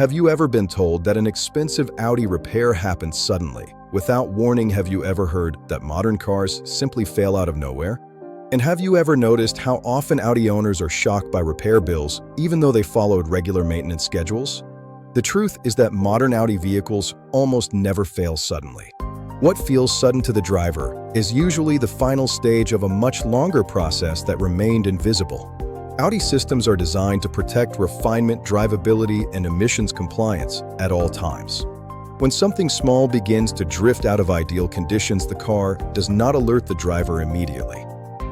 Have you ever been told that an expensive Audi repair happens suddenly? Without warning, have you ever heard that modern cars simply fail out of nowhere? And have you ever noticed how often Audi owners are shocked by repair bills, even though they followed regular maintenance schedules? The truth is that modern Audi vehicles almost never fail suddenly. What feels sudden to the driver is usually the final stage of a much longer process that remained invisible. Audi systems are designed to protect refinement, drivability, and emissions compliance at all times. When something small begins to drift out of ideal conditions, the car does not alert the driver immediately.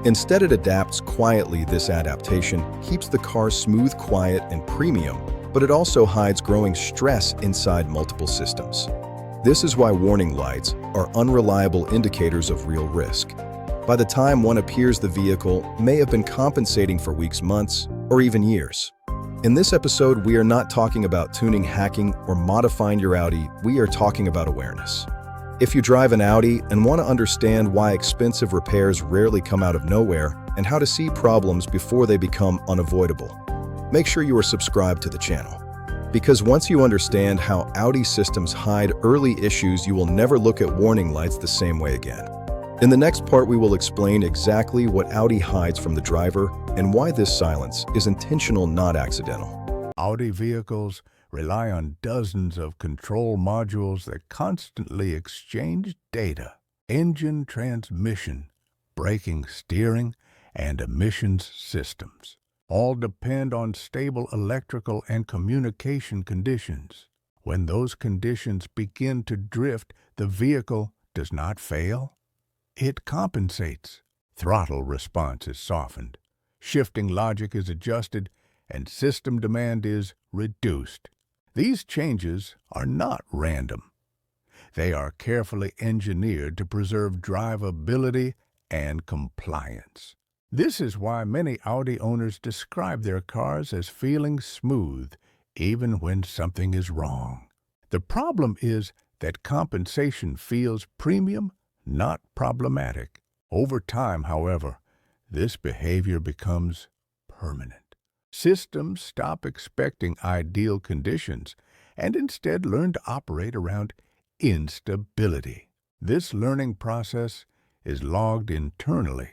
Instead, it adapts quietly. This adaptation keeps the car smooth, quiet, and premium, but it also hides growing stress inside multiple systems. This is why warning lights are unreliable indicators of real risk. By the time one appears, the vehicle may have been compensating for weeks, months, or even years. In this episode, we are not talking about tuning, hacking, or modifying your Audi. We are talking about awareness. If you drive an Audi and want to understand why expensive repairs rarely come out of nowhere and how to see problems before they become unavoidable, make sure you are subscribed to the channel. Because once you understand how Audi systems hide early issues, you will never look at warning lights the same way again. In the next part, we will explain exactly what Audi hides from the driver and why this silence is intentional, not accidental. Audi vehicles rely on dozens of control modules that constantly exchange data. Engine, transmission, braking, steering, and emissions systems all depend on stable electrical and communication conditions. When those conditions begin to drift, the vehicle does not fail. It compensates. Throttle response is softened, shifting logic is adjusted, and system demand is reduced. These changes are not random. They are carefully engineered to preserve drivability and compliance. This is why many Audi owners describe their cars as feeling smooth, even when something is wrong. The problem is that compensation feels premium, not problematic. Over time, however, this behavior becomes permanent. Systems stop expecting ideal conditions and instead learn to operate around instability. This learning process is logged internally,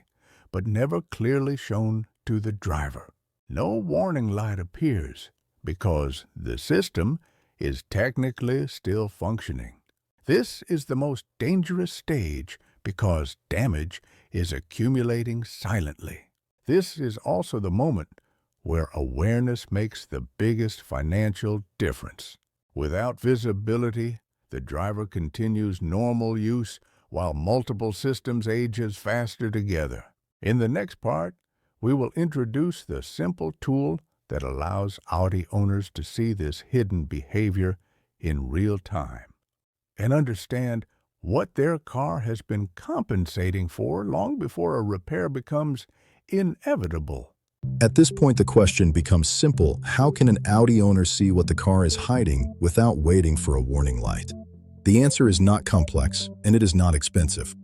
but never clearly shown to the driver. No warning light appears because the system is technically still functioning. This is the most dangerous stage because damage is accumulating silently. This is also the moment where awareness makes the biggest financial difference. Without visibility, the driver continues normal use while multiple systems ages faster together. In the next part, we will introduce the simple tool that allows Audi owners to see this hidden behavior in real time and understand what their car has been compensating for long before a repair becomes inevitable. At this point, the question becomes simple. How can an Audi owner see what the car is hiding without waiting for a warning light? The answer is not complex, and it is not expensive.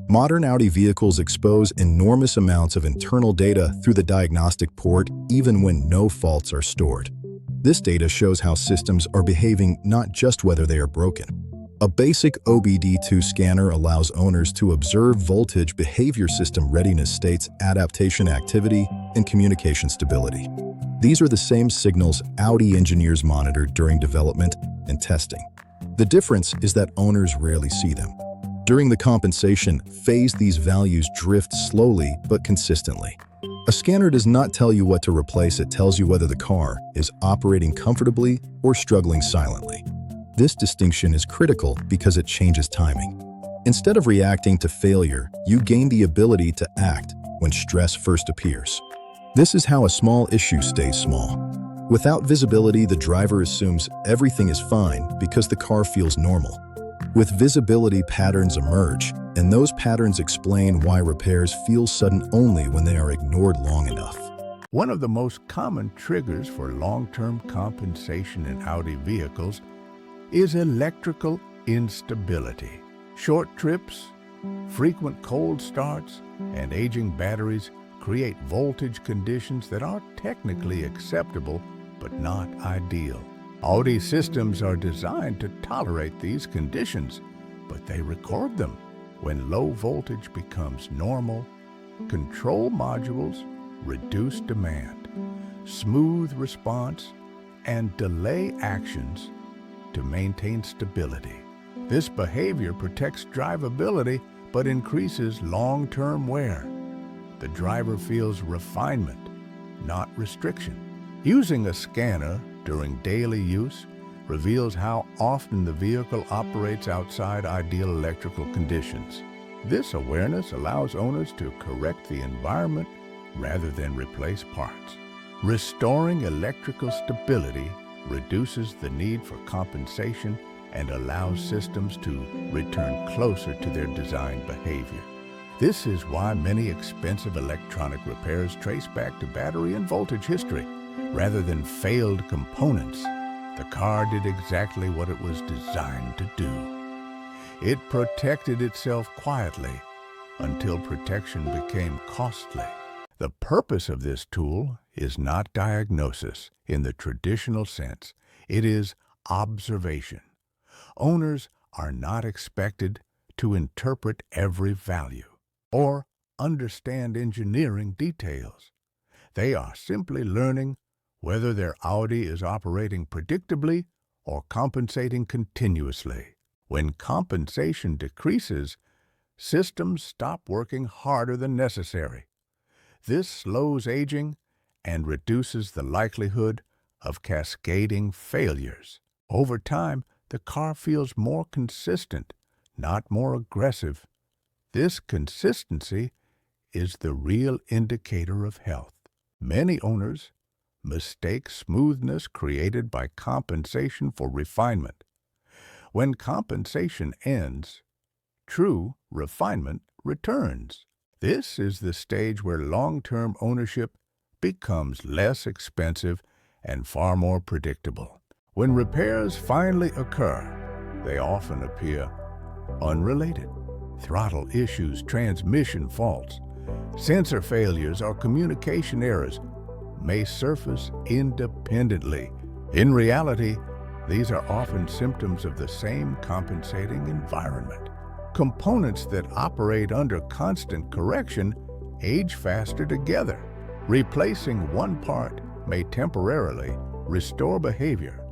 Modern Audi vehicles expose enormous amounts of internal data through the diagnostic port, even when no faults are stored. This data shows how systems are behaving, not just whether they are broken. A basic OBD2 scanner allows owners to observe voltage, behavior, system readiness states, adaptation activity, and communication stability. These are the same signals Audi engineers monitor during development and testing. The difference is that owners rarely see them. During the compensation phase, these values drift slowly but consistently. A scanner does not tell you what to replace, it tells you whether the car is operating comfortably or struggling silently. This distinction is critical because it changes timing. Instead of reacting to failure, you gain the ability to act when stress first appears. This is how a small issue stays small. Without visibility, the driver assumes everything is fine because the car feels normal. With visibility, patterns emerge, and those patterns explain why repairs feel sudden only when they are ignored long enough. One of the most common triggers for long-term compensation in Audi vehicles is electrical instability. Short trips, frequent cold starts, and aging batteries create voltage conditions that are technically acceptable but not ideal. Audi systems are designed to tolerate these conditions, but they record them. When low voltage becomes normal, control modules reduce demand, smooth response, and delay actions to maintain stability. This behavior protects drivability but increases long-term wear. The driver feels refinement, not restriction. Using a scanner during daily use reveals how often the vehicle operates outside ideal electrical conditions. This awareness allows owners to correct the environment rather than replace parts. Restoring electrical stability reduces the need for compensation and allows systems to return closer to their designed behavior. This is why many expensive electronic repairs trace back to battery and voltage history rather than failed components. The car did exactly what it was designed to do. It protected itself quietly until protection became costly. The purpose of this tool is not diagnosis in the traditional sense. It is observation. Owners are not expected to interpret every value or understand engineering details. They are simply learning whether their Audi is operating predictably or compensating continuously. When compensation decreases, systems stop working harder than necessary. This slows aging and reduces the likelihood of cascading failures. Over time, the car feels more consistent, not more aggressive. This consistency is the real indicator of health. Many owners mistake smoothness created by compensation for refinement. When compensation ends, true refinement returns. This is the stage where long-term ownership becomes less expensive and far more predictable. When repairs finally occur, they often appear unrelated. Throttle issues, transmission faults, sensor failures, or communication errors may surface independently. In reality, these are often symptoms of the same compensating environment. Components that operate under constant correction age faster together. Replacing one part may temporarily restore behavior,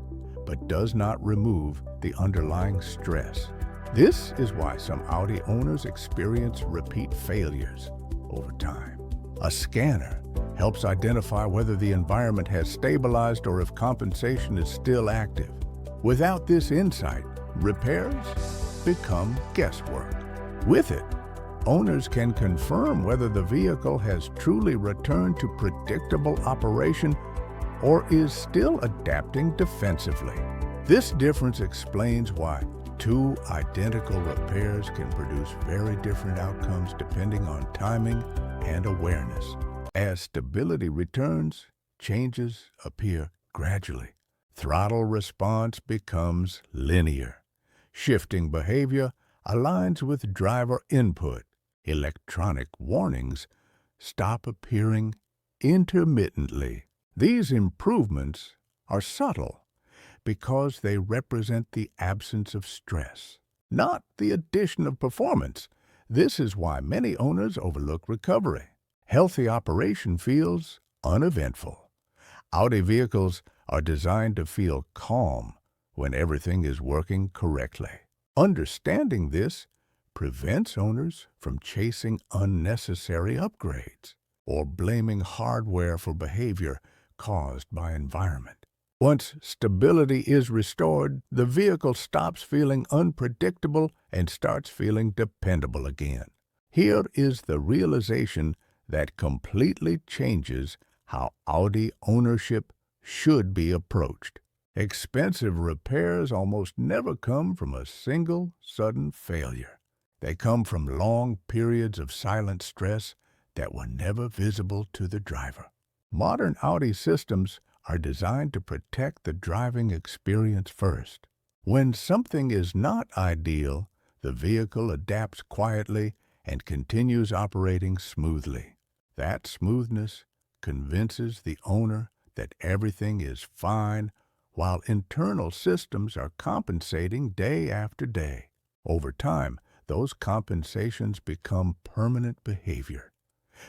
but does not remove the underlying stress. This is why some Audi owners experience repeat failures over time. A scanner helps identify whether the environment has stabilized or if compensation is still active. Without this insight, repairs become guesswork. With it, owners can confirm whether the vehicle has truly returned to predictable operation or is still adapting defensively. This difference explains why two identical repairs can produce very different outcomes depending on timing and awareness. As stability returns, changes appear gradually. Throttle response becomes linear. Shifting behavior aligns with driver input. Electronic warnings stop appearing intermittently. These improvements are subtle because they represent the absence of stress, not the addition of performance. This is why many owners overlook recovery. Healthy operation feels uneventful. Audi vehicles are designed to feel calm when everything is working correctly. Understanding this prevents owners from chasing unnecessary upgrades or blaming hardware for behavior caused by environment. Once stability is restored, the vehicle stops feeling unpredictable and starts feeling dependable again. Here is the realization that completely changes how Audi ownership should be approached. Expensive repairs almost never come from a single sudden failure. They come from long periods of silent stress that were never visible to the driver. Modern Audi systems are designed to protect the driving experience first. When something is not ideal, the vehicle adapts quietly and continues operating smoothly. That smoothness convinces the owner that everything is fine while internal systems are compensating day after day. Over time, those compensations become permanent behavior.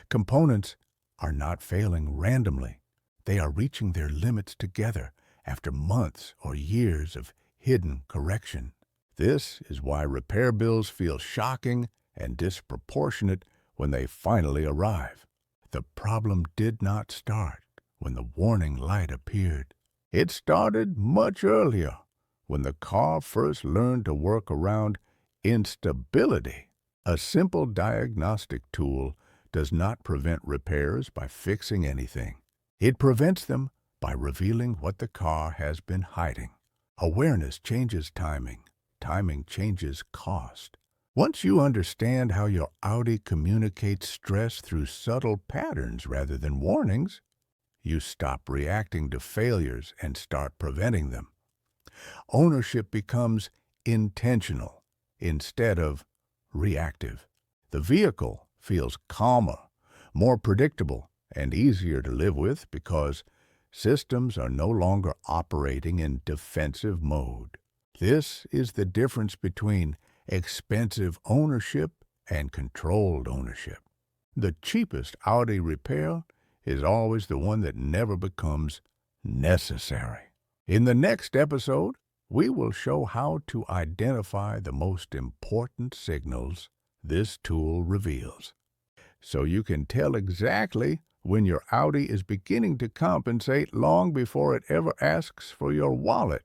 Components are not failing randomly. They are reaching their limits together after months or years of hidden correction. This is why repair bills feel shocking and disproportionate when they finally arrive. The problem did not start when the warning light appeared. It started much earlier, when the car first learned to work around instability. A simple diagnostic tool does not prevent repairs by fixing anything. It prevents them by revealing what the car has been hiding. Awareness changes timing. Timing changes cost. Once you understand how your Audi communicates stress through subtle patterns rather than warnings, you stop reacting to failures and start preventing them. Ownership becomes intentional instead of reactive. The vehicle feels calmer, more predictable, and easier to live with because systems are no longer operating in defensive mode. This is the difference between expensive ownership and controlled ownership. The cheapest Audi repair is always the one that never becomes necessary. In the next episode, we will show how to identify the most important signals this tool reveals, so you can tell exactly when your Audi is beginning to compensate long before it ever asks for your wallet.